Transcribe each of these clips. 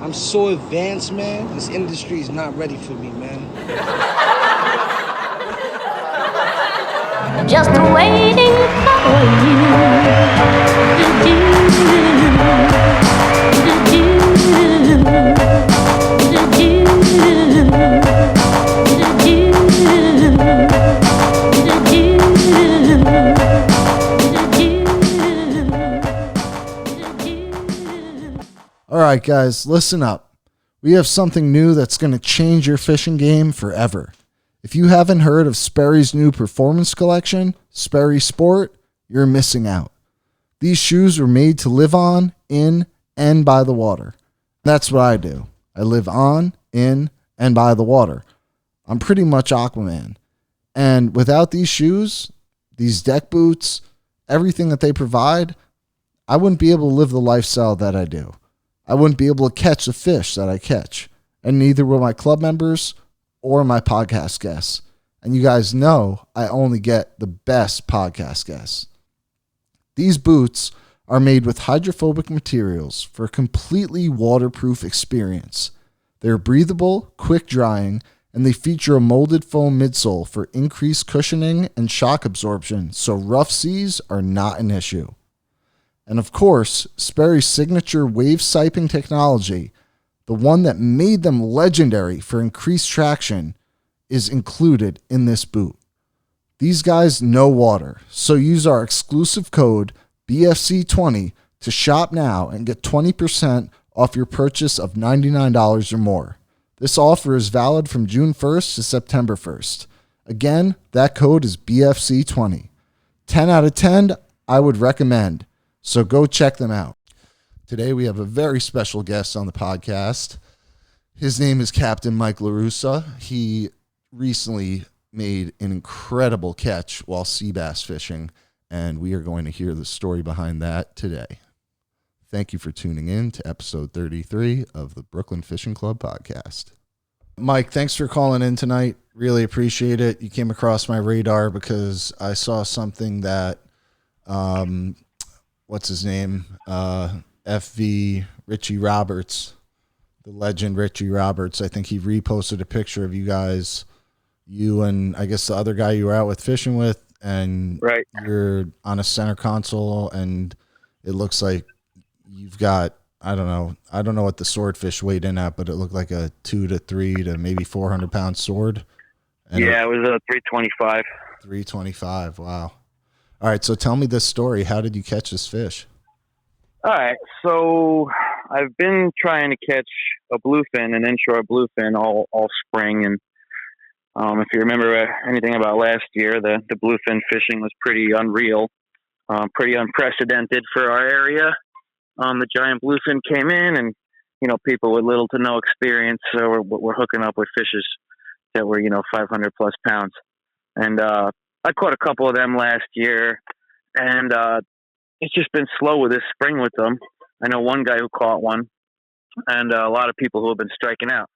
I'm so advanced, man. This industry is not ready for me, man. Just waiting for you All right, guys, listen up. We have something new that's going to change your fishing game forever. If you haven't heard of Sperry's new performance collection, Sperry Sport, you're missing out. These shoes were made to live on, in, and by the water. That's what I do. I live on, in, and by the water. I'm pretty much Aquaman. And without these shoes, these deck boots, everything that they provide, I wouldn't be able to live the lifestyle that I do. I wouldn't be able to catch the fish that I catch. And neither will my club members or my podcast guests. And you guys know I only get the best podcast guests. These boots are made with hydrophobic materials for a completely waterproof experience. They're breathable, quick drying, and they feature a molded foam midsole for increased cushioning and shock absorption, so rough seas are not an issue. And of course, Sperry's signature wave siping technology, the one that made them legendary for increased traction, is included in this boot. These guys know water, so use our exclusive code BFC20 to shop now and get 20% off your purchase of $99 or more. This offer is valid from June 1st to September 1st. Again, that code is BFC20. 10 out of 10, I would recommend. So go check them out. Today we have a very special guest on the podcast. His name is Captain Mike LaRussa. He recently made an incredible catch while sea bass fishing, and we are going to hear the story behind that today. Thank you for tuning in to episode 33 of the Brooklyn Fishing Club podcast. Mike, thanks for calling in tonight. Really appreciate it. You came across my radar because I saw something that what's his name? FV Richie Roberts, the legend Richie Roberts. I think he reposted a picture of you guys, you and I guess the other guy you were out with fishing with, and right. You're on a center console, and it looks like you've got, I don't know what the swordfish weighed in at, but it looked like a 2 to 3 to maybe 400 pound sword. And yeah, it was a 325. 325. Wow. All right, so tell me this story. How did you catch this fish? All right, so I've been trying to catch a bluefin, an inshore bluefin, all spring. And if you remember anything about last year, the bluefin fishing was pretty unreal, pretty unprecedented for our area. The giant bluefin came in, and people with little to no experience were hooking up with fishes that were 500 plus pounds. And I caught a couple of them last year, and it's just been slow with this spring with them. I know one guy who caught one, and a lot of people who have been striking out.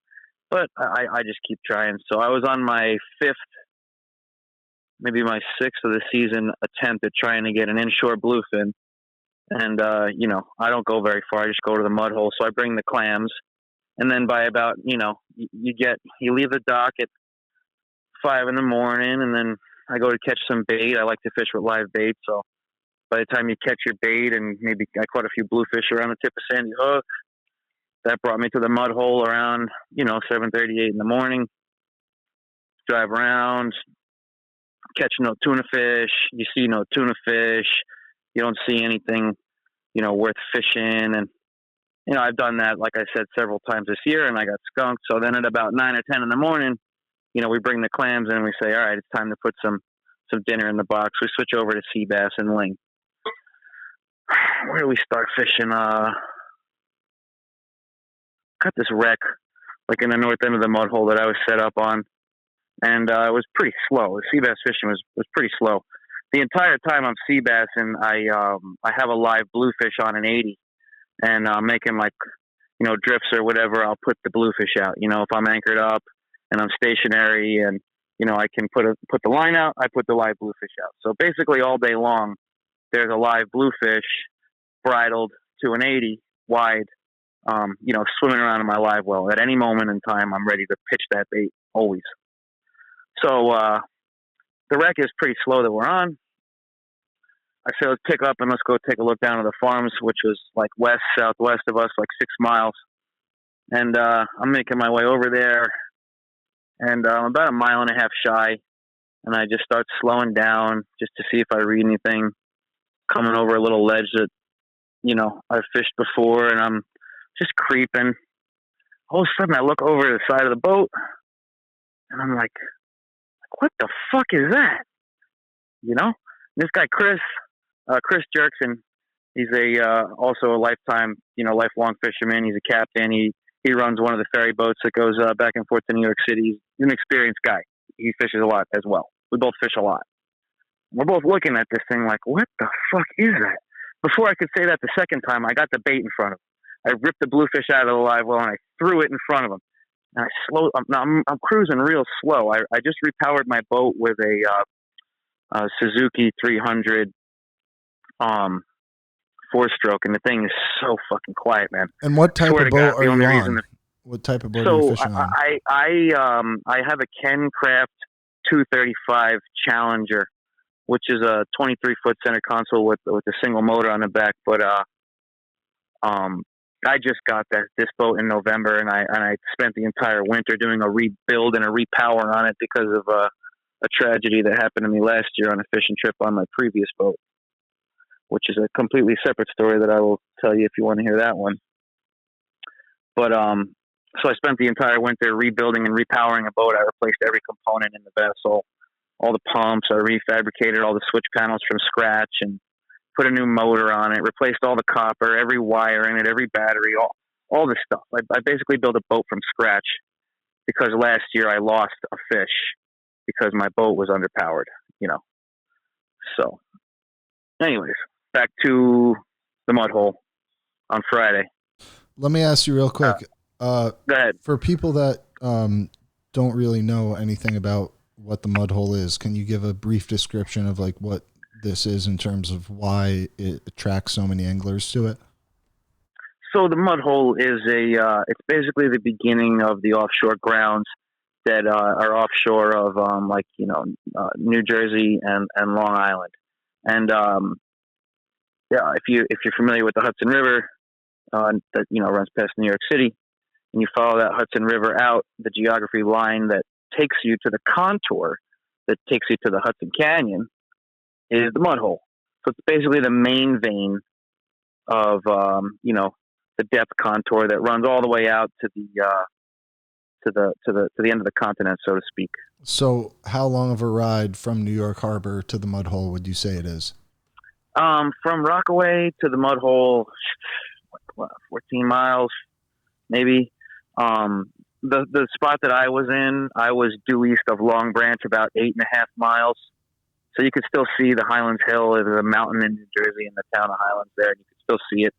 But I just keep trying. So I was on my 5th, maybe my 6th of the season attempt at trying to get an inshore bluefin. And, I don't go very far. I just go to the mud hole. So I bring the clams. And then by about, you leave the dock at 5 in the morning, and then I go to catch some bait. I like to fish with live bait. So by the time you catch your bait, and maybe I caught a few bluefish around the tip of Sandy Hook, that brought me to the mud hole around, 7:38 in the morning. Drive around, catch no tuna fish. You see no tuna fish. You don't see anything, worth fishing. And, I've done that, like I said, several times this year, and I got skunked. So then at about 9 or 10 in the morning, we bring the clams in and we say, all right, it's time to put some dinner in the box. We switch over to sea bass and ling. Where do we start fishing? Got this wreck, like in the north end of the mud hole that I was set up on. And it was pretty slow. The sea bass fishing was pretty slow. The entire time I'm sea bassing, I have a live bluefish on an 80, and I'm making drifts or whatever. I'll put the bluefish out. If I'm anchored up and I'm stationary, and I can put the line out, I put the live bluefish out. So basically all day long, there's a live bluefish bridled to an 80 wide swimming around in my live well. At any moment in time, I'm ready to pitch that bait, always. So the wreck is pretty slow that we're on. I said, let's pick up and let's go take a look down at the farms, which was like southwest of us, like 6 miles. And I'm making my way over there, and I'm about 1.5 miles shy. And I just start slowing down just to see if I read anything, coming over a little ledge that, I've fished before, and I'm just creeping. All of a sudden, I look over to the side of the boat, and I'm like, what the fuck is that? This guy, Chris Jerkson, he's also a lifelong fisherman. He's a captain. He runs one of the ferry boats that goes back and forth to New York City. He's an experienced guy. He fishes a lot as well. We both fish a lot. We're both looking at this thing like, what the fuck is that? Before I could say that the second time, I got the bait in front of him. I ripped the bluefish out of the live well and I threw it in front of him. And I'm cruising real slow. I just repowered my boat with a Suzuki 300 four-stroke, and the thing is so fucking quiet, man. And what type of boat are you on? What type of boat are you fishing on? I have a Ken Craft 235 Challenger, which is a 23-foot center console with a single motor on the back. But I just got this boat in November, and I spent the entire winter doing a rebuild and a repower on it because of a tragedy that happened to me last year on a fishing trip on my previous boat, which is a completely separate story that I will tell you if you want to hear that one. But so I spent the entire winter rebuilding and repowering a boat. I replaced every component in the vessel, all the pumps. I refabricated all the switch panels from scratch and put a new motor on it, replaced all the copper, every wire in it, every battery, all this stuff. I basically built a boat from scratch because last year I lost a fish because my boat was underpowered, So anyways, back to the mud hole on Friday. Let me ask you real quick. Go ahead. For people that don't really know anything about what the mud hole is, can you give a brief description of like what this is in terms of why it attracts so many anglers to it? So the mud hole is it's basically the beginning of the offshore grounds that are offshore of New Jersey and Long Island. And if you're familiar with the Hudson River that runs past New York City, and you follow that Hudson River out, the geography line that takes you to the contour that takes you to the Hudson Canyon is the mud hole. So it's basically the main vein of the depth contour that runs all the way out to the end of the continent, so to speak. So how long of a ride from New York Harbor to the mud hole would you say it is? From Rockaway to the mud hole, 14 miles, maybe. The spot that I was in, I was due east of Long Branch, about 8.5 miles. So you could still see the Highlands Hill, there's a mountain in New Jersey in the town of Highlands there, and you could still see it.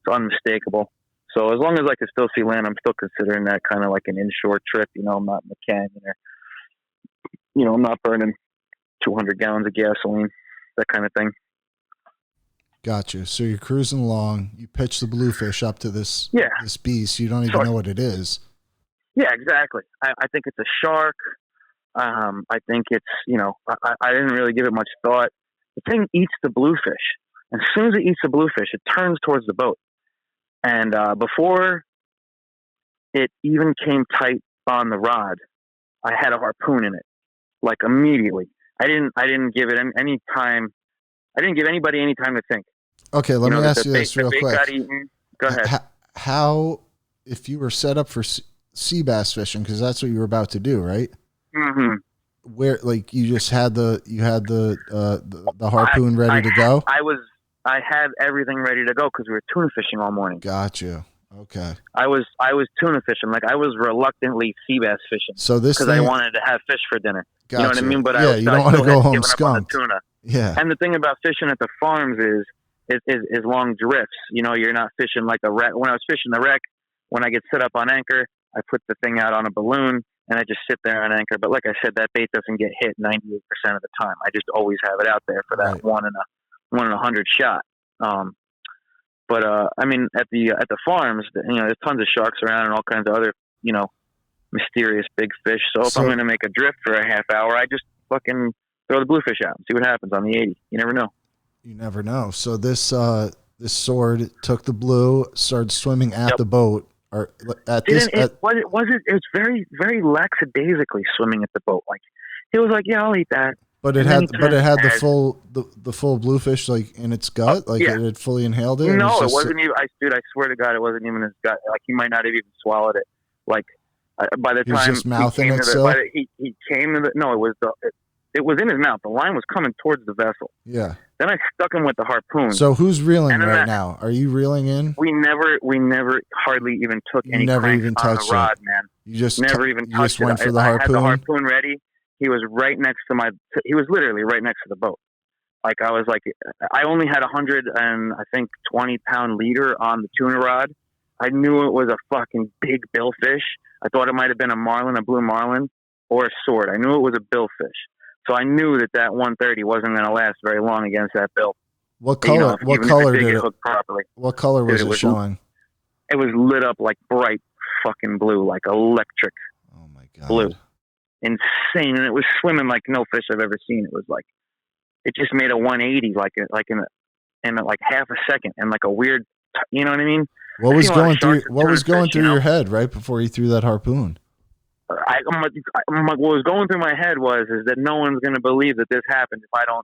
It's unmistakable. So as long as I can still see land, I'm still considering that kind of like an inshore trip. I'm not in the canyon, or I'm not burning 200 gallons of gasoline, that kind of thing. Gotcha. So you're cruising along, you pitch the bluefish up to this beast. You don't even know what it is. Yeah, exactly. I think it's a shark. I think it's, I didn't really give it much thought. The thing eats the bluefish. And as soon as it eats the bluefish, it turns towards the boat. And before it even came tight on the rod, I had a harpoon in it, like immediately. I didn't give it any time. I didn't give anybody any time to think. Okay, let me ask you this real quick. Got eaten. Go ahead. How, if you were set up for sea bass fishing, because that's what you were about to do, right? Mm-hmm. Where, like, you just had the harpoon ready to go? I had everything ready to go because we were tuna fishing all morning. Gotcha. Okay. I was tuna fishing. Like, I was reluctantly sea bass fishing. So this because I wanted to have fish for dinner. Gotcha. You know what I mean? But you don't want to go home skunked. Tuna. Yeah. And the thing about fishing at the farms is long drifts. You're not fishing like a wreck. When I was fishing the wreck, when I get set up on anchor, I put the thing out on a balloon and I just sit there on anchor. But like I said, that bait doesn't get hit 98% of the time. I just always have it out there for that one in 100 shot. But I mean, at the farms, there's tons of sharks around and all kinds of other, mysterious big fish. So if I'm going to make a drift for a half hour, I just fucking throw the bluefish out and see what happens on the 80. You never know. You never know. So this sword took the blue, started swimming at the boat, or at this. It was very, very lackadaisically swimming at the boat. Like he was like, "Yeah, I'll eat that." But it had the full bluefish like in its gut, like it had fully inhaled it. No, it wasn't even. I swear to God, it wasn't even his gut. Like he might not have even swallowed it. Like by the time just mouthing it still. He came to the. No, it was in his mouth. The line was coming towards the vessel. Yeah. Then I stuck him with the harpoon. So who's reeling right now? Are you reeling in? We never hardly even took any cranks on the rod, man. You just never even touched went it. for the harpoon. I had the harpoon ready. He was right next to he was literally right next to the boat. Like I was like, I only had 120-pound leader on the tuna rod. I knew it was a fucking big billfish. I thought it might have been a marlin, a blue marlin, or a sword. I knew it was a billfish. So I knew that 130 wasn't going to last very long against that bill. What color? What color did it? What color was it showing? It was lit up like bright fucking blue, like electric. Oh my God. Blue, insane, and it was swimming like no fish I've ever seen. It was like it just made a 180, like in half a second, and like a weird, you know what I mean? What was going through? What was going through your head right before you threw that harpoon? What was going through my head is that no one's going to believe that this happened if I don't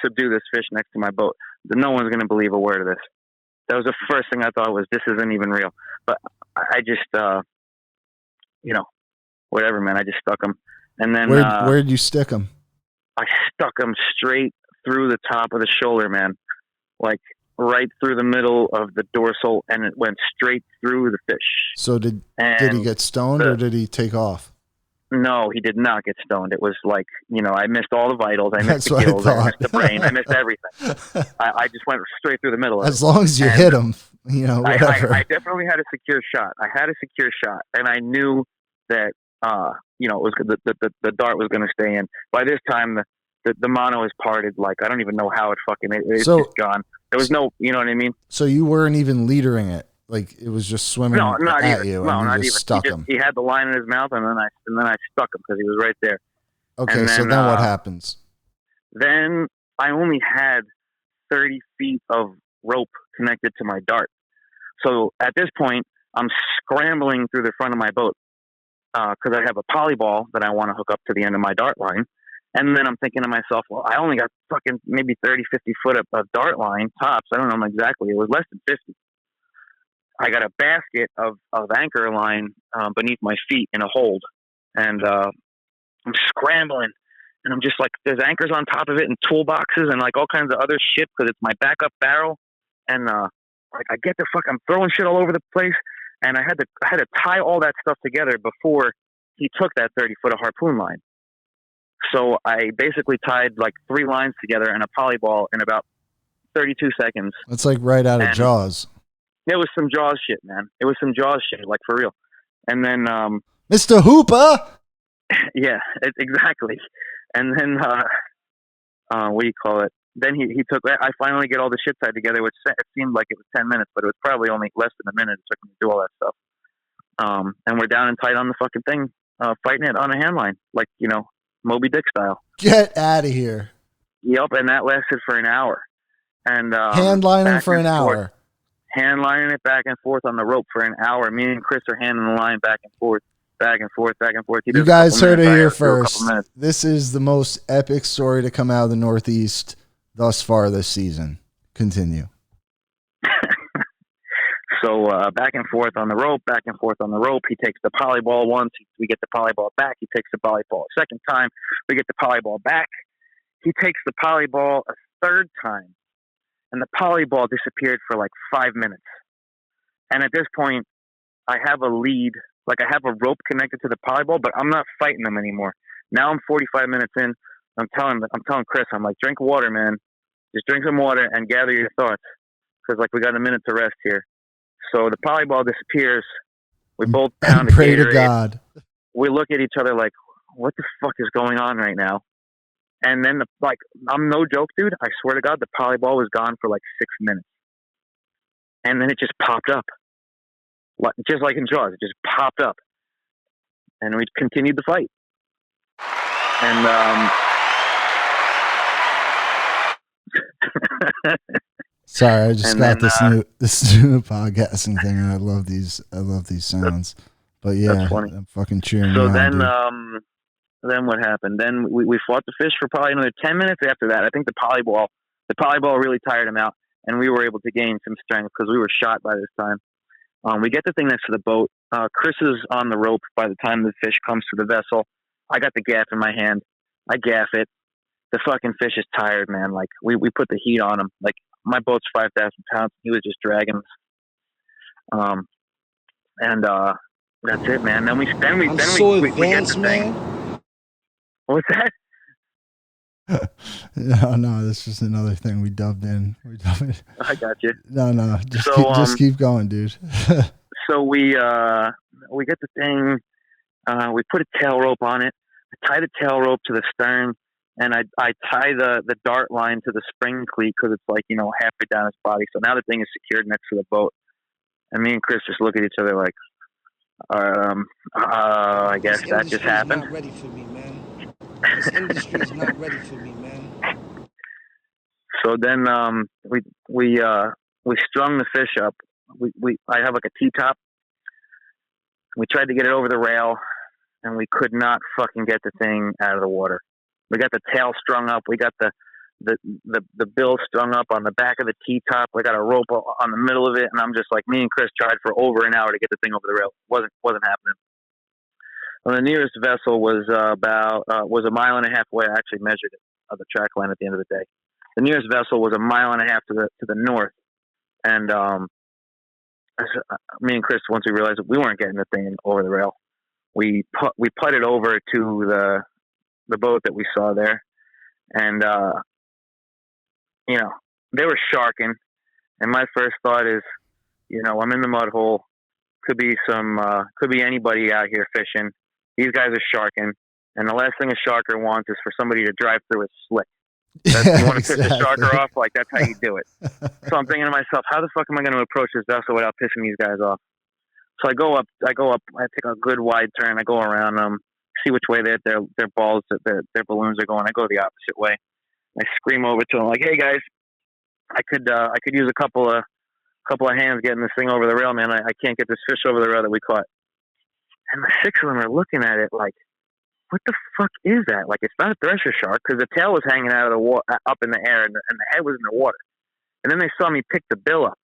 subdue this fish next to my boat. That no one's going to believe a word of this. That was the first thing I thought was this isn't even real. But I just, whatever, man. I just stuck him, and then where did you stick him? I stuck him straight through the top of the shoulder, man, like right through the middle of the dorsal, and it went straight through the fish. So did he get stoned or did he take off? No, he did not get stoned. It was like, I missed all the vitals. I missed the gills. I missed the brain. I missed everything. I just went straight through the middle of it. As long as you hit him, whatever. I definitely had a secure shot. And I knew that, it was the dart was going to stay in. By this time, the mono is parted. Like, I don't even know how it's just gone. There was no, you know what I mean? So you weren't even leadering it. Like it was just swimming at you. No, not even. Stuck him. He had the line in his mouth, and then I stuck him because he was right there. Okay, so then what happens? Then I only had 30 feet of rope connected to my dart. So at this point, I'm scrambling through the front of my boat because I have a polyball that I want to hook up to the end of my dart line. And then I'm thinking to myself, well, I only got fucking maybe 30, 50 foot of dart line tops. I don't know exactly. It was less than 50. I got a basket of anchor line beneath my feet in a hold. And I'm scrambling. And I'm just like, there's anchors on top of it and toolboxes and like all kinds of other shit because it's my backup barrel. And I get the fuck, I'm throwing shit all over the place. And I had to tie all that stuff together before he took that 30 foot of harpoon line. So I basically tied like 3 lines together and a polyball in about 32 seconds. It's like right out of Jaws. It was some Jaws shit, man. It was some Jaws shit, like for real. And then, Mr. Hooper. Yeah, exactly. And then, what do you call it? Then he took. I finally get all the shit tied together, which it seemed like it was 10 minutes, but it was probably only less than a minute. It took me to do all that stuff. And we're down and tight on the fucking thing, fighting it on a hand line, like Moby Dick style. Get out of here. Yep, and that lasted for an hour. And hand lining for an hour. Hand lining it back and forth on the rope for an hour. Me and Chris are handing the line back and forth, back and forth, back and forth. You guys heard it here first. This is the most epic story to come out of the Northeast thus far this season. Continue. So back and forth on the rope, back and forth on the rope. He takes the polyball once. We get the polyball back. He takes the polyball a second time. We get the polyball back. He takes the polyball a third time. And the polyball disappeared for like 5 minutes. And at this point, I have a lead. Like I have a rope connected to the polyball, but I'm not fighting them anymore. Now I'm 45 minutes in. I'm telling Chris, I'm like, drink water, man. Just drink some water and gather your thoughts. Because like we got a minute to rest here. So the polyball disappears. We both pound a pray Gatorade. to God. We look at each other like, what the fuck is going on right now? And then I'm no joke, dude. I swear to God, the polyball was gone for like 6 minutes. and then it just popped up, just like in Jaws. It just popped up, and we continued the fight. And sorry, I just got this new podcasting thing, and I love these sounds. But yeah, that's funny. I'm fucking cheering So you then, on, then what happened? Then we fought the fish for probably another 10 minutes after that. I think the polyball really tired him out, and we were able to gain some strength because we were shot by this time. We get the thing next to the boat. Chris is on the rope by the time the fish comes to the vessel. I got the gaff in my hand. I gaff it. The fucking fish is tired, man. Like we put the heat on him. Like my boat's 5,000 pounds. He was just dragging us. And that's it, man. Then we get the thing. Man. What's that? No, that's just another thing we dubbed in. I got you. No, just keep going, dude. So we get the thing. We put a tail rope on it. I tie the tail rope to the stern, and I tie the dart line to the spring cleat because it's like halfway down his body. So now the thing is secured next to the boat, and me and Chris just look at each other like, I guess that just happened. Not ready for me, man. This industry is not ready for me, man. So then we strung the fish up. I have like a T-top. We tried to get it over the rail, and we could not fucking get the thing out of the water. We got the tail strung up. We got the bill strung up on the back of the T-top. We got a rope on the middle of it, and I'm just like, me and Chris tried for over an hour to get the thing over the rail. Wasn't happening. Well, the nearest vessel was was a mile and a half away. I actually measured it of the track line at the end of the day. The nearest vessel was a mile and a half to the north, and me and Chris, once we realized that we weren't getting the thing over the rail, we putted over to the boat that we saw there, and they were sharking, and my first thought is, I'm in the mud hole, could be anybody out here fishing. These guys are sharking, and the last thing a sharker wants is for somebody to drive through his slick. You want to fish a sharker off, like that's how you do it. So I'm thinking to myself, how the fuck am I going to approach this vessel without pissing these guys off? So I go up, I take a good wide turn, I go around them, see which way their balls, their balloons are going. I go the opposite way. I scream over to them like, "Hey guys, I could use a couple of hands getting this thing over the rail, man. I can't get this fish over the rail that we caught." And the six of them are looking at it like, what the fuck is that? Like, it's not a thresher shark because the tail was hanging out of the water, up in the air, and the head was in the water. And then they saw me pick the bill up,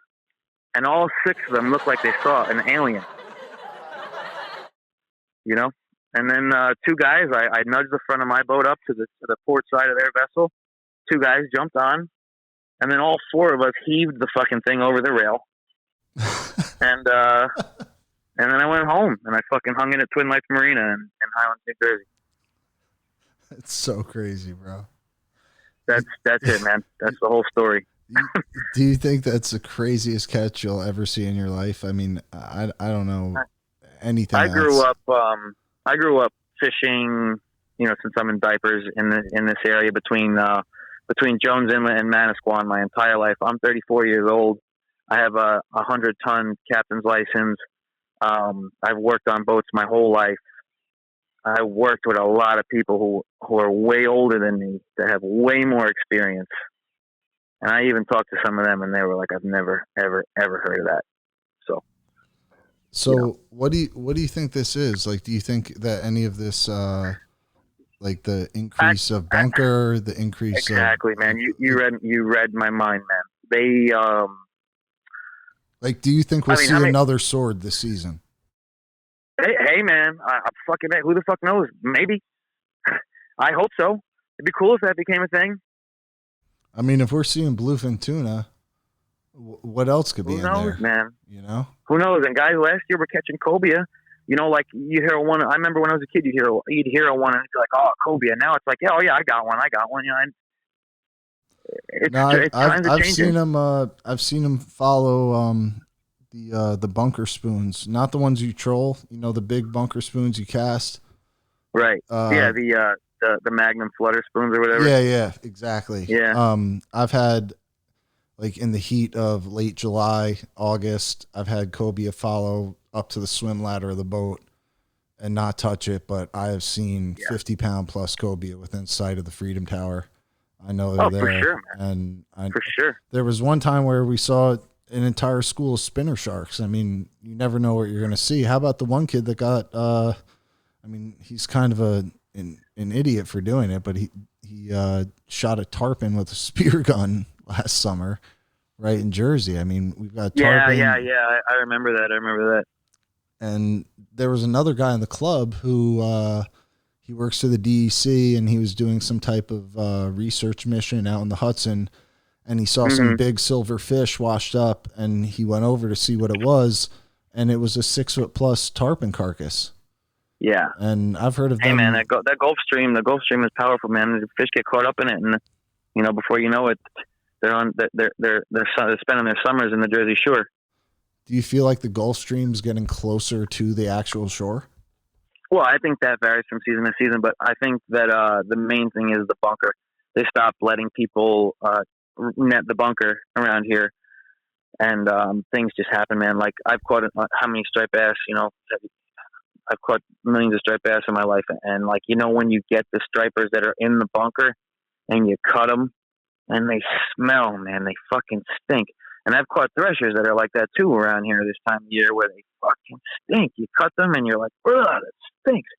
and all six of them looked like they saw an alien. And then two guys, I nudged the front of my boat up to the port side of their vessel. Two guys jumped on, and then all four of us heaved the fucking thing over the rail. And then I went home, and I fucking hung in at Twin Lakes Marina in Highlands, New Jersey. It's so crazy, bro. That's it, man. That's the whole story. Do you think that's the craziest catch you'll ever see in your life? I mean, I don't know anything. I grew up fishing, since I'm in diapers in this area between Jones Inlet and Manasquan my entire life. I'm 34 years old. I have a 100-ton captain's license. I've worked on boats my whole life. I worked with a lot of people who are way older than me that have way more experience. And I even talked to some of them, and they were like, "I've never, ever, ever heard of that." So what do you think this is? Like, do you think that any of this, like the increase of bunker, the increase exactly, man. You read my mind, man. They like, do you think we'll see another sword this season? Hey, man, I fucking, who the fuck knows? Maybe. I hope so. It'd be cool if that became a thing. I mean, if we're seeing bluefin tuna, what else could be in there? Who knows, man? Who knows? And guys, last year we're catching cobia. Like you hear one. I remember when I was a kid, you'd hear a one, and it's like, "Oh, cobia." Now it's like, "Oh yeah, I got one." I've seen them. I've seen them follow the bunker spoons, not the ones you troll. The big bunker spoons you cast. Right. The Magnum flutter spoons or whatever. Yeah, exactly. Yeah. I've had like in the heat of late July, August, I've had cobia follow up to the swim ladder of the boat and not touch it, but I have seen 50-pound plus cobia within sight of the Freedom Tower. I know they're there. For sure, man. For sure. There was one time where we saw an entire school of spinner sharks. I mean, you never know what you're going to see. How about the one kid that got, I mean, he's kind of an idiot for doing it, but he shot a tarpon with a spear gun last summer, right in Jersey. I mean, we've got tarpon. Yeah. I remember that. And there was another guy in the club who he works for the DEC, and he was doing some type of research mission out in the Hudson, and he saw some big silver fish washed up, and he went over to see what it was, and it was a 6-foot-plus tarpon carcass. Yeah. And I've heard of them. Hey, man, the Gulf Stream is powerful, man. The fish get caught up in it, and before you know it, they're spending their summers in the Jersey Shore. Do you feel like the Gulf Stream's getting closer to the actual shore? Well, I think that varies from season to season, but I think that the main thing is the bunker. They stopped letting people net the bunker around here, and things just happen, man. Like, I've caught how many striped bass, I've caught millions of striped bass in my life, and when you get the stripers that are in the bunker and you cut them and they smell, man, they fucking stink. And I've caught threshers that are like that too around here this time of year, where they fucking stink. You cut them and you're like, ugh, that stinks.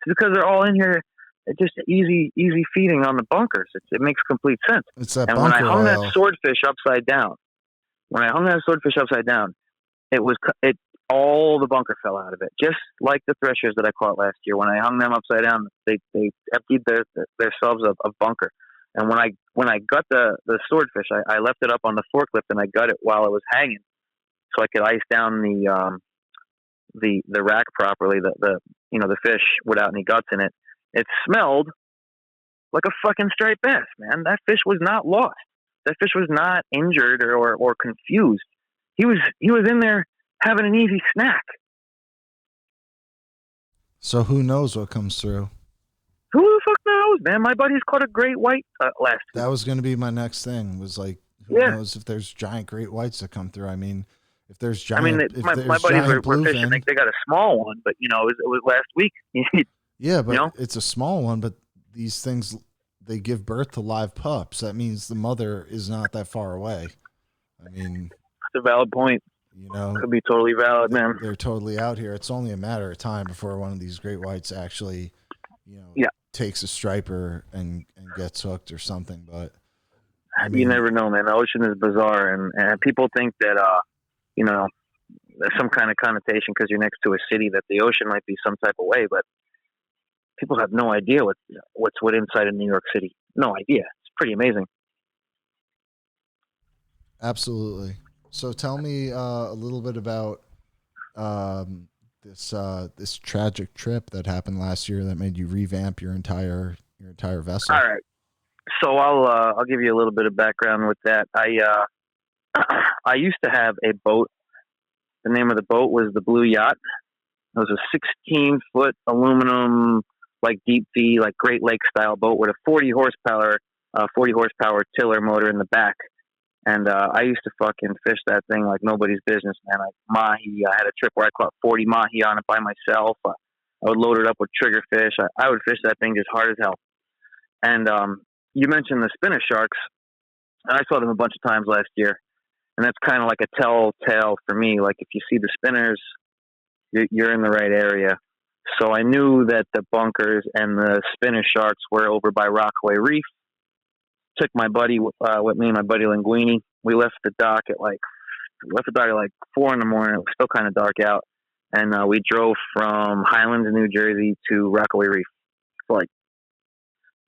It's because they're all in here. It's just easy feeding on the bunkers. It makes complete sense. It's that and bunker when I hung oil. that swordfish upside down, all the bunker fell out of it, just like the threshers that I caught last year. When I hung them upside down, they emptied themselves of bunker. And when I gut the swordfish, I left it up on the forklift and I gut it while it was hanging, so I could ice down the rack properly. The fish without any guts in it. It smelled like a fucking striped bass, man. That fish was not lost. That fish was not injured or confused. He was in there having an easy snack. So who knows what comes through? Who the fuck knows, man? My buddy's caught a great white last week. That was going to be my next thing. Was like, who knows if there's giant great whites that come through? I mean, if there's giant, my buddies were fishing. They got a small one, but it was last week. Yeah, but it's a small one. But these things, they give birth to live pups. That means the mother is not that far away. I mean, it's a valid point. Could be totally valid, man. They're totally out here. It's only a matter of time before one of these great whites actually, takes a striper and gets hooked or something. But you never know, man. The ocean is bizarre, and people think that there's some kind of connotation because you're next to a city that the ocean might be some type of way, but people have no idea what's inside of New York City. No idea. It's pretty amazing. Absolutely. So tell me a little bit about this tragic trip that happened last year that made you revamp your entire vessel. All right. So I'll give you a little bit of background with that. I used to have a boat. The name of the boat was the Blue Yacht. It was a 16-foot aluminum, deep V, Great Lake style boat with a 40 horsepower tiller motor in the back. And I used to fucking fish that thing like nobody's business, man. Mahi. I had a trip where I caught 40 mahi on it by myself. I would load it up with trigger fish. I would fish that thing just hard as hell. And you mentioned the spinner sharks. I saw them a bunch of times last year. And that's kind of like a telltale for me. Like, if you see the spinners, you're in the right area. So I knew that the bunkers and the spinner sharks were over by Rockaway Reef. Took my buddy with me, my buddy Linguini. We left the dock at 4 in the morning. It was still kind of dark out. And we drove from Highlands, New Jersey to Rockaway Reef. It's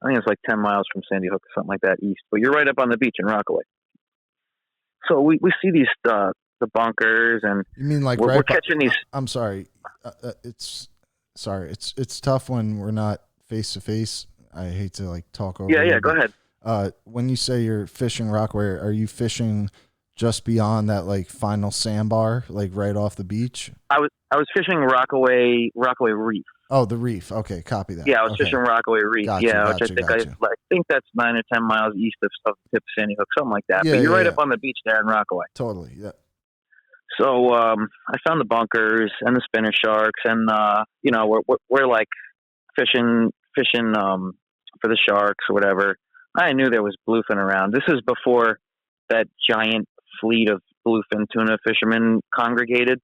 I think it's 10 miles from Sandy Hook or something like that east. But you're right up on the beach in Rockaway. So we see these the bunkers, and you mean we're catching these. I'm sorry. It's tough when we're not face to face. I hate to talk over. Yeah. Go ahead. When you say you're fishing Rockaway, are you fishing just beyond that like final sandbar, like right off the beach? I was fishing Rockaway Reef. Oh, the reef. Okay, copy that. Yeah, I was Okay. fishing Rockaway Reef. Gotcha, yeah, gotcha, which gotcha. I think that's 9 or 10 miles east of the tip of Sandy Hook, something like that. Yeah, But you're yeah, right yeah. up on the beach there in Rockaway. Totally. Yeah. So I found the bunkers and the spinner sharks, and we're like fishing for the sharks or whatever. I knew there was bluefin around. This is before that giant fleet of bluefin tuna fishermen congregated.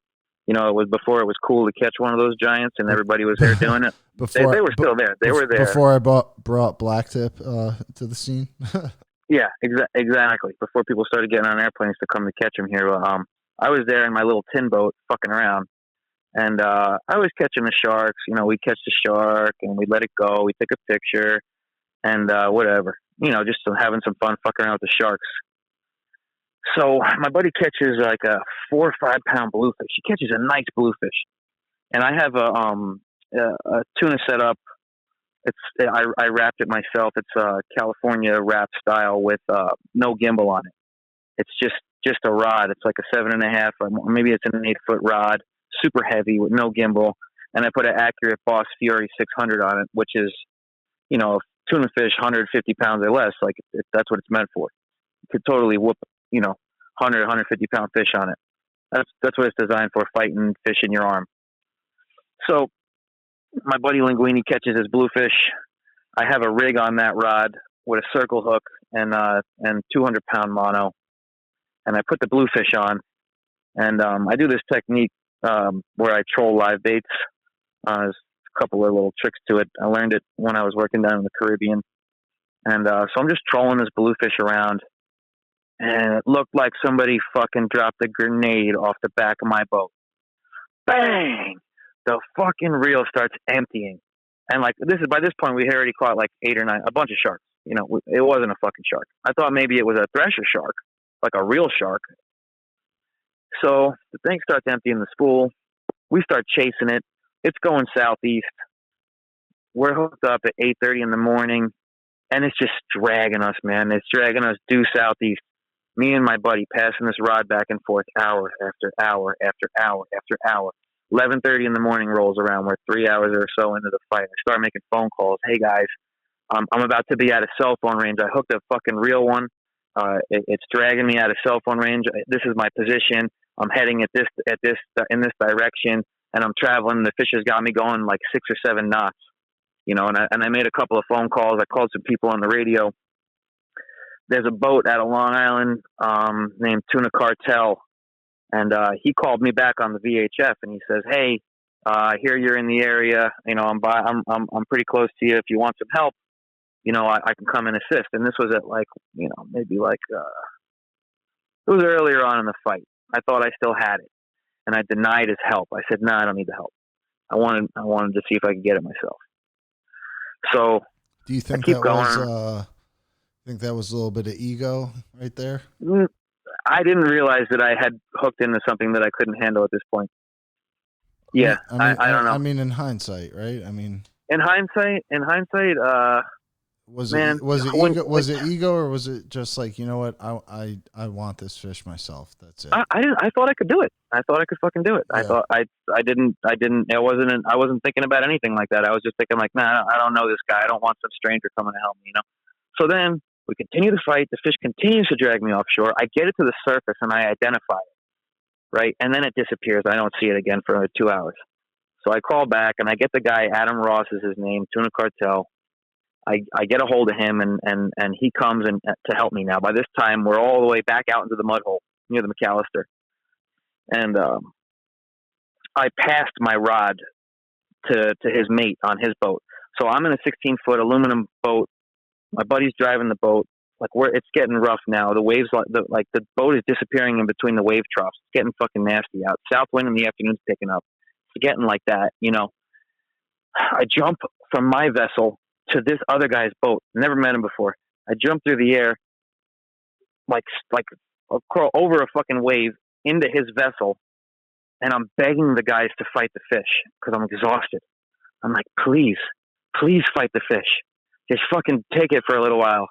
It was before it was cool to catch one of those giants, and everybody was there doing it. They were still there. They were there before I brought blacktip to the scene. Yeah, exactly. Before people started getting on airplanes to come to catch them here, I was there in my little tin boat, fucking around, and I was catching the sharks. We catch the shark and we let it go. We take a picture and whatever. Just having some fun fucking around with the sharks. So my buddy catches like a 4 or 5 pound bluefish. He catches a nice bluefish, and I have a tuna set up. I wrapped it myself. It's California wrap style with no gimbal on it. It's just a rod. It's like a 7.5, or maybe it's an 8-foot rod, super heavy with no gimbal. And I put an accurate Boss Fury 600 on it, which is, tuna fish 150 pounds or less. Like that's what it's meant for. You could totally whoop, 150 pound fish on it. That's what it's designed for, fighting fish in your arm. So my buddy Linguini catches his bluefish. I have a rig on that rod with a circle hook and 200 pound mono, and I put the bluefish on, and I do this technique where I troll live baits. There's a couple of little tricks to it. I learned it when I was working down in the Caribbean, and so I'm just trolling this bluefish around, and it looked like somebody fucking dropped a grenade off the back of my boat. Bang! The fucking reel starts emptying. And by this point, we had already caught like 8 or 9, a bunch of sharks. It wasn't a fucking shark. I thought maybe it was a thresher shark, like a real shark. So the thing starts emptying the spool. We start chasing it. It's going southeast. We're hooked up at 8:30 in the morning, and it's just dragging us, man. It's dragging us due southeast. Me and my buddy passing this rod back and forth hour after hour after hour after hour. 11:30 in the morning rolls around. We're 3 hours or so into the fight. I start making phone calls. Hey guys, I'm about to be out of cell phone range. I hooked a fucking real one. It's dragging me out of cell phone range. This is my position. I'm heading in this direction, and I'm traveling. The fish has got me going like 6 or 7 knots. And I made a couple of phone calls. I called some people on the radio. There's a boat out of Long Island named Tuna Cartel. And he called me back on the VHF, and he says, "Hey, I hear you're in the area. I'm pretty close to you. If you want some help, I can come and assist." And this was at maybe it was earlier on in the fight. I thought I still had it, and I denied his help. I said, "No, I don't need the help. I wanted to see if I could get it myself." So do you think I keep that going. was think that was a little bit of ego right there? I didn't realize that I had hooked into something that I couldn't handle at this point. Yeah, I don't know. I mean, in hindsight, right? I mean, in hindsight, was man, it ego, or was it just like, you know what, I want this fish myself? That's it. I thought I could do it. I thought I could fucking do it. Yeah. I thought I wasn't thinking about anything like that. I was just thinking like, nah, I don't know this guy. I don't want some stranger coming to help me, So then we continue to fight. The fish continues to drag me offshore. I get it to the surface and I identify it, right? And then it disappears. I don't see it again for 2 hours. So I call back and I get the guy, Adam Ross is his name, Tuna Cartel. I get a hold of him and he comes to help me now. By this time, we're all the way back out into the mud hole near the McAllister. And I passed my rod to his mate on his boat. So I'm in a 16-foot aluminum boat. My buddy's driving the boat. It's getting rough now. The waves, the boat is disappearing in between the wave troughs. It's getting fucking nasty out. South wind in the afternoon's picking up. It's getting like that, I jump from my vessel to this other guy's boat. Never met him before. I jump through the air, crawl over a fucking wave into his vessel, and I'm begging the guys to fight the fish because I'm exhausted. I'm like, please fight the fish. Just fucking take it for a little while.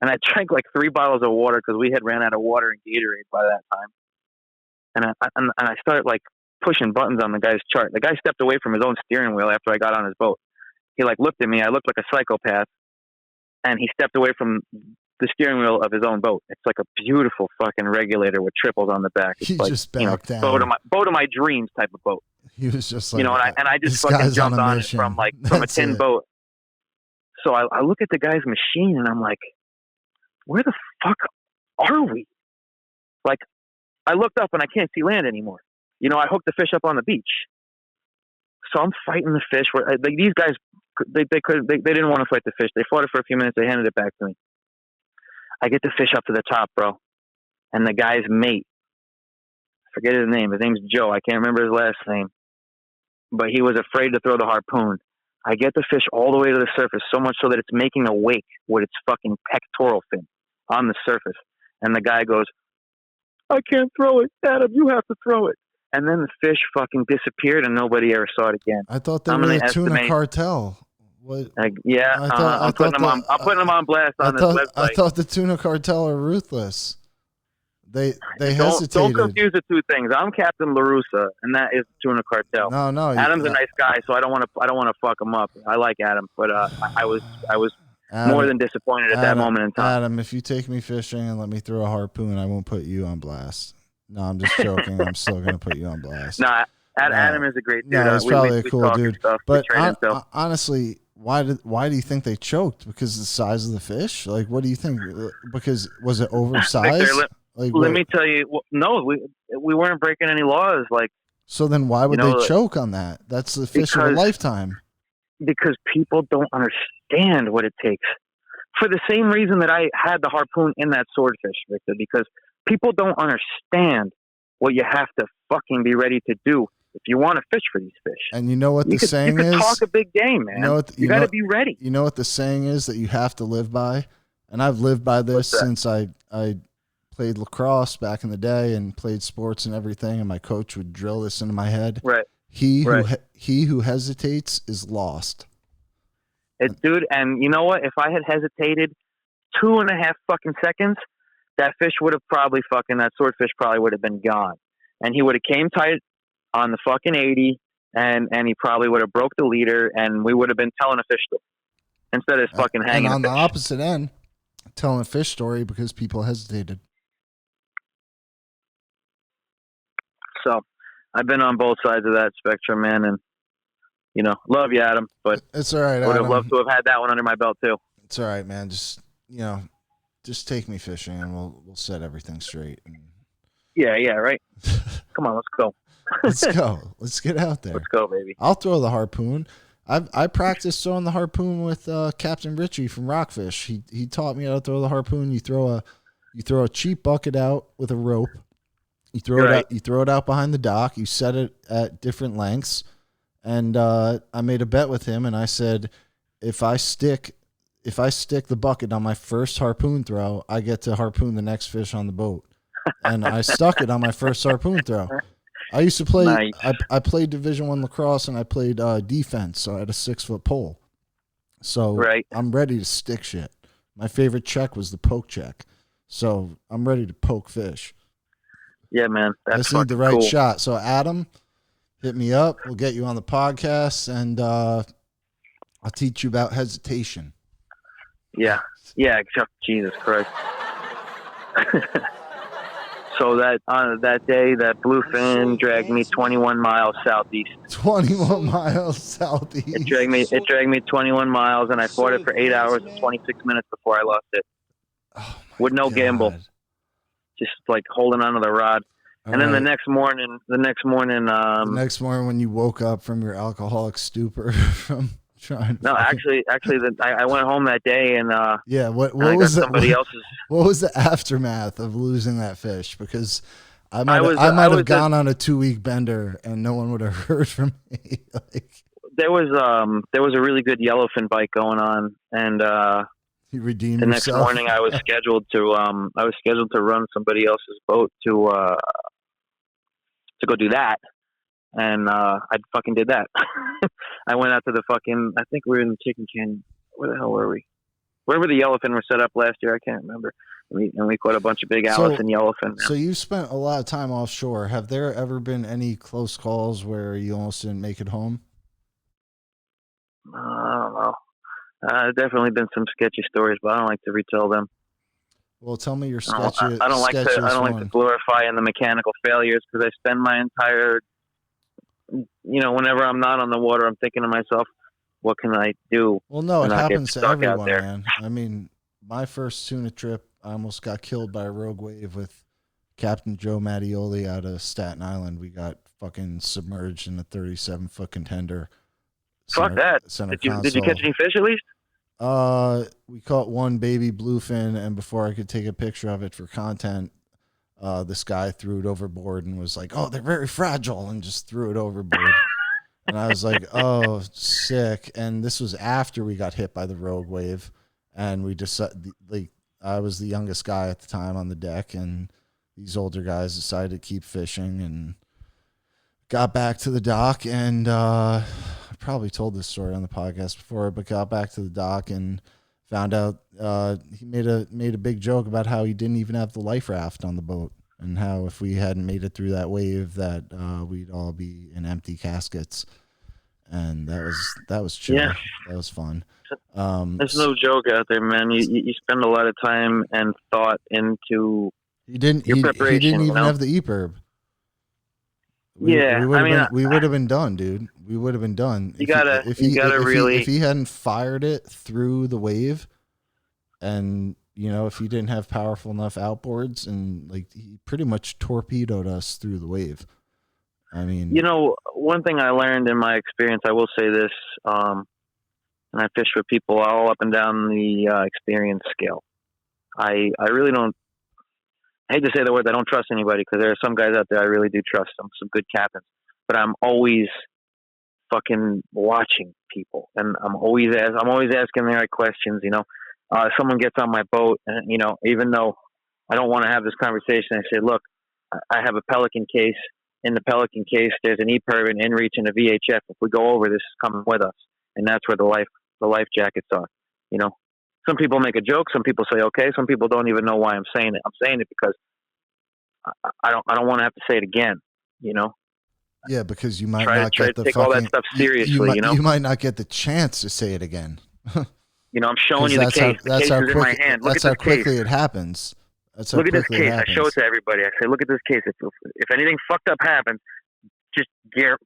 And I drank like 3 bottles of water because we had ran out of water and Gatorade by that time. And I started like pushing buttons on the guy's chart. The guy stepped away from his own steering wheel after I got on his boat. He like looked at me. I looked like a psychopath, and he stepped away from the steering wheel of his own boat. It's like a beautiful fucking regulator with triples on the back. It's He like, just backed down. Boat of my dreams type of boat. He was just like, You know, and I just fucking jumped on it from a tin boat. So I look at the guy's machine and I'm like, where the fuck are we? Like, I looked up and I can't see land anymore. You know, I hooked the fish up on the beach. So I'm fighting the fish. These guys, they didn't want to fight the fish. They fought it for a few minutes. They handed it back to me. I get the fish up to the top, bro. And the guy's mate, forget his name. His name's Joe. I can't remember his last name. But he was afraid to throw the harpoon. I get the fish all the way to the surface, so much so that it's making a wake with its fucking pectoral fin on the surface. And the guy goes, I can't throw it. Adam, you have to throw it. And then the fish fucking disappeared and nobody ever saw it again. I thought they were a tuna cartel. What? Yeah, I'm putting them on blast on this website. I thought the tuna cartel are ruthless. They hesitated. Don't confuse the two things. I'm Captain LaRussa, and that is the tuna cartel. No. Adam's a nice guy, so I don't want to fuck him up. I like Adam, but I was Adam, more than disappointed at that moment in time. Adam, if you take me fishing and let me throw a harpoon, I won't put you on blast. No, I'm just joking. I'm still gonna put you on blast. Adam is a great dude. No, he's probably a cool dude. But honestly, why do you think they choked? Because of the size of the fish? Like, what do you think? Because was it oversized? Victor, let me tell you. No, we weren't breaking any laws. Like, so then why would they choke on that? That's the fish of a lifetime. Because people don't understand what it takes. For the same reason that I had the harpoon in that swordfish, Victor, because people don't understand what you have to fucking be ready to do if you want to fish for these fish. And you know what the saying is? You can talk a big game, man. You got to be ready. You know what the saying is that you have to live by? And I've lived by this since I played lacrosse back in the day and played sports and everything, and my coach would drill this into my head. Right. He who hesitates is lost. Dude, and you know what? If I had hesitated 2.5 fucking seconds, that fish would have that swordfish probably would have been gone. And he would have came tight on the fucking 80, and he probably would have broke the leader, and we would have been telling a fish story instead of fucking hanging. And on the opposite end, telling a fish story because people hesitated. So I've been on both sides of that spectrum, man, and love you, Adam, but it's all right. I would have loved to have had that one under my belt too. It's all right, man. Just take me fishing, and we'll set everything straight. Yeah, right. Come on, let's go. Let's go. Let's get out there. Let's go, baby. I'll throw the harpoon. I practiced throwing the harpoon with Captain Richie from Rockfish. He taught me how to throw the harpoon. You throw a cheap bucket out with a rope. You throw it out. You throw it out behind the dock. You set it at different lengths. And I made a bet with him, and I said, if I stick the bucket on my first harpoon throw, I get to harpoon the next fish on the boat. And I stuck it on my first harpoon throw. I used to play. Nice. I played Division I lacrosse, and I played defense. So I had a 6-foot pole. So I'm ready to stick shit. My favorite check was the poke check. So I'm ready to poke fish. Yeah, man. I just need the right shot. So Adam, hit me up. We'll get you on the podcast, and I'll teach you about hesitation. Yeah. Jesus Christ. So that day, that bluefin dragged me 21 miles southeast. 21 miles southeast. It dragged me 21 miles, and I fought it for 8 hours and 26 minutes before I lost it. With no gimbal, just like holding onto the rod. And then the next morning, when you woke up from your alcoholic stupor from trying. No, actually, I went home that day and what was what was the aftermath of losing that fish? Because I might have gone on a 2-week bender and no one would have heard from me. There was a really good yellowfin bite going on, and you redeemed the yourself. Next morning I was scheduled to run somebody else's boat to go do that. And I fucking did that. I went out to I think we were in the Chicken Canyon. Where the hell were we? wherever the yellowfin were set up last year. I can't remember. And we caught a bunch of big Allison yellowfin. So you spent a lot of time offshore. Have there ever been any close calls where you almost didn't make it home? I don't know. There's definitely been some sketchy stories, but I don't like to retell them. Well, tell me your sketchy. I don't like to glorify in the mechanical failures, because I spend my entire, whenever I'm not on the water, I'm thinking to myself, what can I do? Well, no, it happens to everyone, man. I mean, my first tuna trip, I almost got killed by a rogue wave with Captain Joe Mattioli out of Staten Island. We got fucking submerged in a 37-foot contender. Fuck that. Did you catch any fish at least? We caught one baby bluefin, and before I could take a picture of it for content, this guy threw it overboard and was like, "Oh, they're very fragile," and just threw it overboard. And I was like, "Oh, sick!" And this was after we got hit by the rogue wave, and we just I was the youngest guy at the time on the deck, and these older guys decided to keep fishing and got back to the dock. And I probably told this story on the podcast before, but got back to the dock and found out he made a big joke about how he didn't even have the life raft on the boat, and how if we hadn't made it through that wave, that we'd all be in empty caskets. And that was chill. Yeah. That was fun. There's no joke out there, man. You spend a lot of time and thought into your preparation. He didn't even have the EPIRB. We would have been done, dude. We would have been done. If he hadn't fired it through the wave, and if he didn't have powerful enough outboards, and he pretty much torpedoed us through the wave. I mean, one thing I learned in my experience, I will say this, and I fish with people all up and down the experience scale. I really don't. I hate to say the word, I don't trust anybody, because there are some guys out there I really do trust, some good captains. But I'm always fucking watching people, and I'm always asking the right questions. Someone gets on my boat, and even though I don't want to have this conversation, I say, look, I have a Pelican case. In the Pelican case, there's an EPIRB, an inReach, and a VHF. If we go over, this is coming with us, and that's where the life jackets are. Some people make a joke. Some people say okay. Some people don't even know why I'm saying it. I'm saying it because I don't want to have to say it again. Yeah, because you might not get the take all that stuff seriously. You might not get the chance to say it again. I'm showing you the case. The case is in my hand. That's how quickly it happens. Look at this case. I show it to everybody. I say, look at this case. If anything fucked up happens, just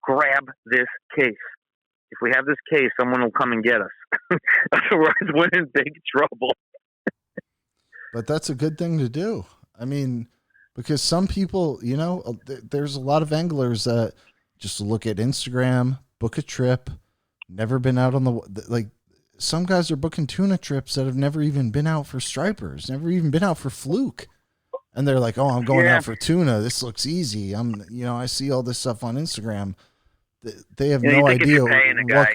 grab this case. If we have this case, someone will come and get us. Otherwise, we're in big trouble. But that's a good thing to do. I mean, because some people, there's a lot of anglers that just look at Instagram, book a trip, never been out on the some guys are booking tuna trips that have never even been out for stripers, never even been out for fluke. And they're like, "Oh, I'm going out for tuna. This looks easy. I see all this stuff on Instagram." They have no idea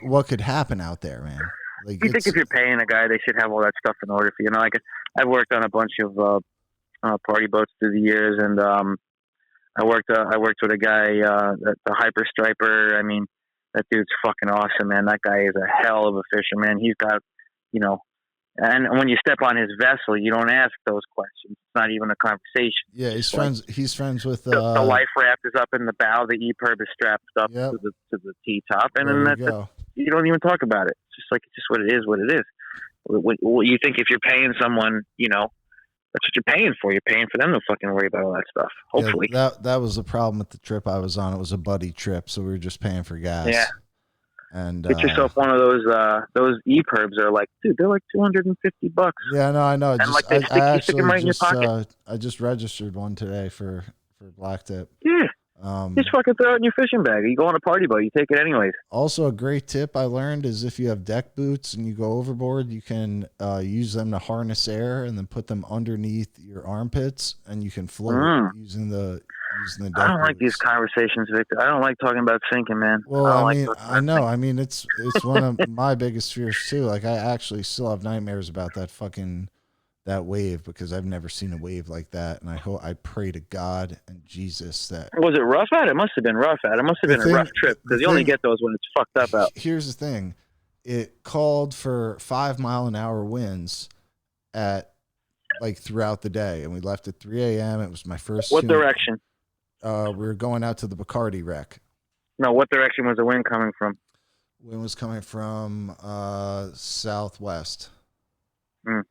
what could happen out there, man. You think if you're paying a guy, they should have all that stuff in order for you. I've worked on a bunch of party boats through the years, and I worked with a guy, the hyper striper. I mean, that dude's fucking awesome, man. That guy is a hell of a fisherman. He's got, and when you step on his vessel, you don't ask those questions. It's not even a conversation. Yeah, he's friends with the life raft is up in the bow. The EPIRB is strapped up to the T-top, and then you don't even talk about it. It's just what it is. What it is. What you think if you're paying someone, that's what you're paying for. You're paying for them to fucking worry about all that stuff. Hopefully, that was the problem with the trip I was on. It was a buddy trip, so we were just paying for gas. Yeah. And get yourself one of those EPIRBs are dude, they're like $250. Yeah, no, I know. And you stick them right in your pocket. I just registered one today for blacktip. Yeah. Just fucking throw it in your fishing bag. You go on a party boat, you take it anyways. Also, a great tip I learned is if you have deck boots and you go overboard, you can use them to harness air and then put them underneath your armpits, and you can float using the deck I don't like boots. these conversations, Victor. I don't like talking about sinking, man. Well, I know. I mean, it's one of my biggest fears too. I actually still have nightmares about that wave, because I've never seen a wave like that, and I pray to God and Jesus that. Was it rough out? It must have been rough out. It must have been a rough trip, because you only get those when it's fucked up out. Here's the thing: it called for 5 mile an hour winds, at like throughout the day, and we left at 3 a.m. It was my first. What direction? We were going out to the Bacardi wreck. No, what direction was the wind coming from? Wind was coming from southwest. Mm.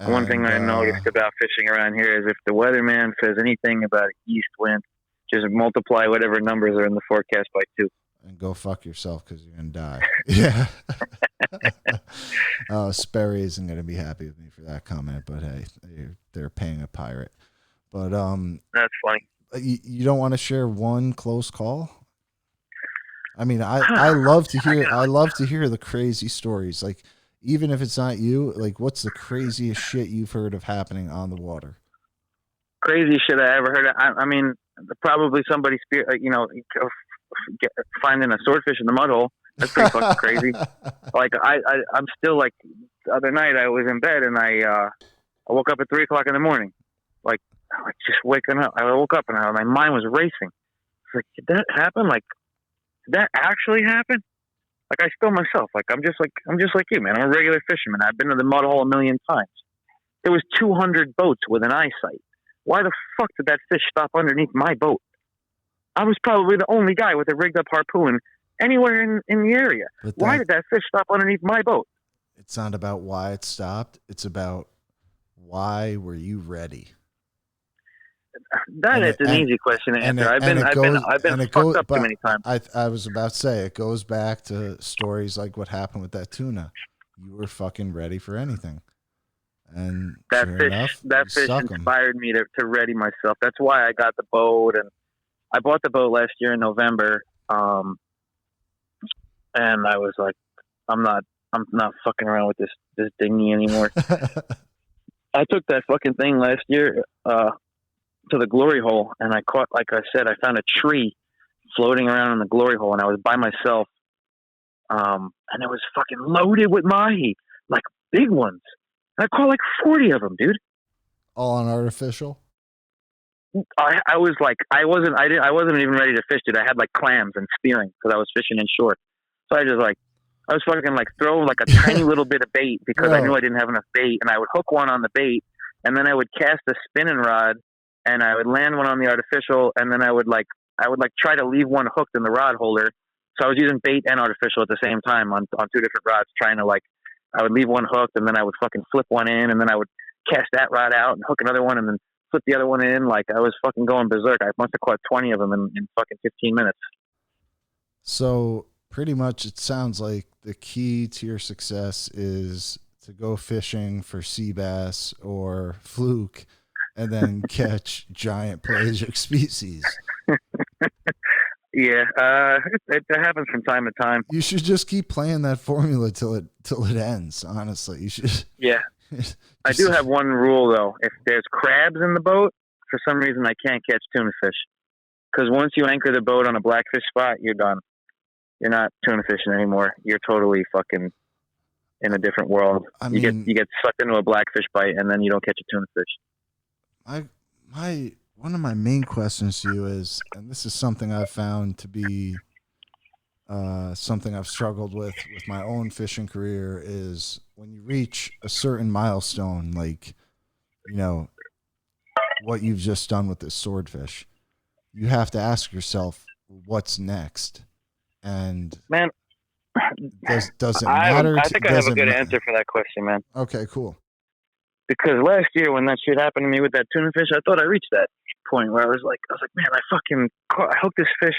One thing I noticed about fishing around here is if the weatherman says anything about east wind, just multiply whatever numbers are in the forecast by 2. And go fuck yourself because you're going to die. Yeah. Sperry isn't going to be happy with me for that comment, but hey, they're paying a pirate. But that's funny. You don't want to share one close call? I mean, I love to hear the crazy stories. Like, even if it's not you, like, what's the craziest shit you've heard of happening on the water? Crazy shit I ever heard of. I mean, probably somebody, finding a swordfish in the mud hole. That's pretty fucking crazy. Like, I'm still like, the other night I was in bed and I woke up at 3 o'clock in the morning. Like just waking up. I woke up and my mind was racing. It's like, did that happen? Like, did that actually happen? Like, I still myself, like, I'm just like you, man. I'm a regular fisherman. I've been to the mud hole a million times. There was 200 boats with an eyesight. Why the fuck did that fish stop underneath my boat? I was probably the only guy with a rigged up harpoon anywhere in the area. Why did that fish stop underneath my boat? It's not about why it stopped. It's about why were you ready? That's an easy question to answer. I've been fucked up too many times. I was about to say, it goes back to stories like what happened with that tuna. You were fucking ready for anything. And that fish inspired me to ready myself. That's why I got the boat, and I bought the boat last year in November. And I was like, I'm not fucking around with this dinghy anymore. I took that fucking thing last year to the glory hole, and I caught, like I said, I found a tree floating around in the glory hole, and I was by myself. And it was fucking loaded with mahi, like big ones. I caught like 40 of them, dude. All on artificial? I was like, I wasn't even ready to fish, dude. I had like clams and spearing because I was fishing inshore. So I was fucking like throw like a tiny little bit of bait because I knew I didn't have enough bait, and I would hook one on the bait, and then I would cast a spinning rod, and I would land one on the artificial, and then I would try to leave one hooked in the rod holder. So I was using bait and artificial at the same time on 2 different rods, trying to I would leave one hooked, and then I would fucking flip one in, and then I would cast that rod out and hook another one, and then flip the other one in. Like, I was fucking going berserk. I must have caught 20 of them in fucking 15 minutes. So pretty much it sounds like the key to your success is to go fishing for sea bass or fluke and then catch giant pelagic species. Yeah, it happens from time to time. You should just keep playing that formula till it ends. Honestly, you should. Yeah, I do have one rule though. If there's crabs in the boat, for some reason I can't catch tuna fish. Because once you anchor the boat on a blackfish spot, you're done. You're not tuna fishing anymore. You're totally fucking in a different world. You get sucked into a blackfish bite, and then you don't catch a tuna fish. One of my main questions to you is, and this is something I've found to be something I've struggled with my own fishing career, is when you reach a certain milestone, like, what you've just done with this swordfish, you have to ask yourself, what's next? And man, does it matter? I think I have a good answer for that question, man. Okay, cool. Because last year when that shit happened to me with that tuna fish, I thought I reached that point where I was like, man, I hooked this fish.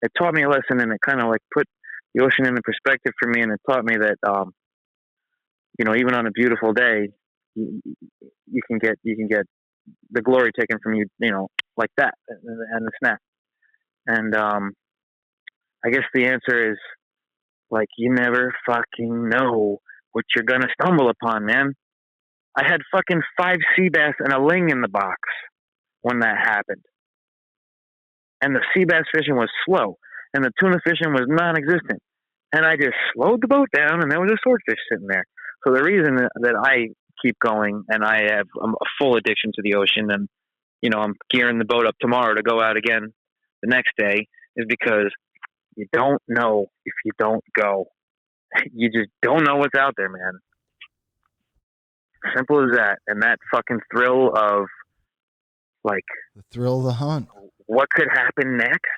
It taught me a lesson, and it kind of like put the ocean into perspective for me, and it taught me that, even on a beautiful day, you can get the glory taken from you, like that, and the snap. And I guess the answer is, like, you never fucking know what you're gonna stumble upon, man. I had fucking 5 sea bass and a ling in the box when that happened. And the sea bass fishing was slow, and the tuna fishing was non-existent. And I just slowed the boat down, and there was a swordfish sitting there. So the reason that I keep going, and I have a full addiction to the ocean, and, I'm gearing the boat up tomorrow to go out again the next day, is because you don't know if you don't go. You just don't know what's out there, man. Simple as that. And that fucking thrill of, like, The thrill of the hunt. what could happen next?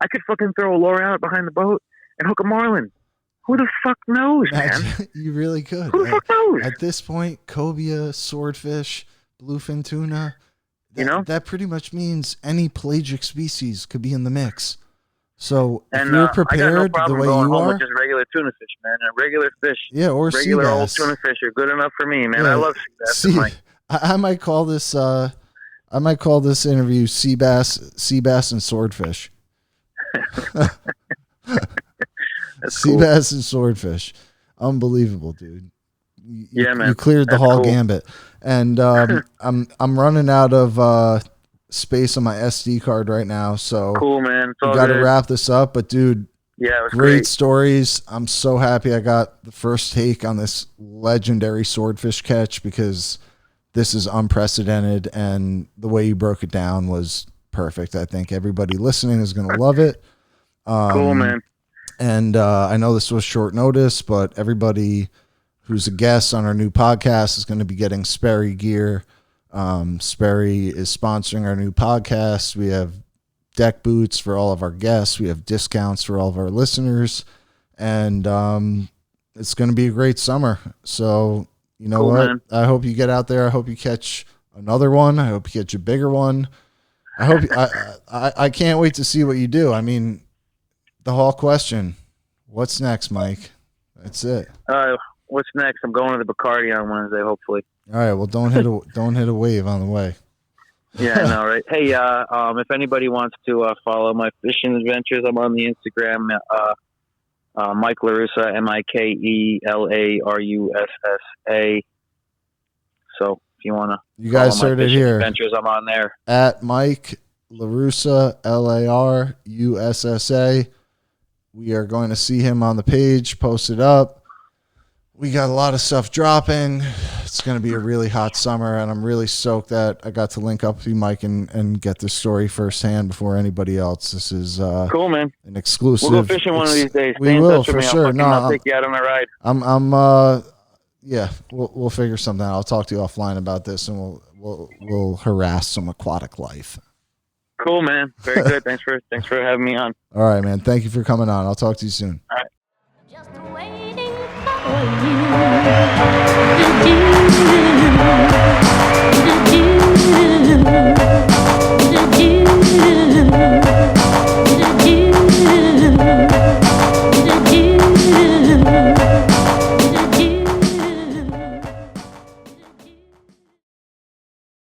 I could fucking throw a lure out behind the boat and hook a marlin. Who the fuck knows, man? You really could. Who the fuck knows? At this point, cobia, swordfish, bluefin tuna, that pretty much means any pelagic species could be in the mix. So if you're prepared I got no the way going you home are, with just regular tuna fish, man. And regular fish, or regular old Seabass. tuna fish are good enough for me, man. Yeah, I love Seabass. I might call this. I might call this interview Seabass and Swordfish. Seabass and Swordfish, unbelievable, dude. Man, you cleared the whole cool. gambit, and I'm running out of space on my SD card right now, so cool, man. We got to wrap this up. But dude, it was great stories. I'm so happy I got the first take on this legendary swordfish catch, because this is unprecedented, and the way you broke it down was perfect. I think everybody listening is going to love it. Cool, man. And I know this was short notice, but everybody who's a guest on our new podcast is going to be getting Sperry gear. Sperry is sponsoring our new podcast. We have deck boots for all of our guests. We have discounts for all of our listeners. And it's going to be a great summer. So, you know what? Man. I hope you get out there. I hope you catch another one. I hope you catch a bigger one. I hope I can't wait to see what you do. I mean, the whole question, what's next, Mike? That's it. What's next? I'm going to the Bacardi on Wednesday, hopefully. All right. Well, don't hit a wave on the way. Yeah, I know, right? Hey, if anybody wants to follow my fishing adventures, I'm on the Instagram, Mike LaRussa, MikeLaRussa. So if you want to, you guys heard it here. Adventures, I'm on there at Mike LaRussa, LaRussa. We are going to see him on the page, posted up. We got a lot of stuff dropping. It's going to be a really hot summer, and I'm really stoked that I got to link up with you, Mike, and get this story firsthand before anybody else. This is cool, man. An exclusive. We'll go fishing one of these days. We will, for sure. I'll take you out on a ride. Yeah, we'll figure something out. I'll talk to you offline about this, and we'll harass some aquatic life. Cool, man. Very good. Thanks for having me on. All right, man. Thank you for coming on. I'll talk to you soon. All right. Just waiting for you to do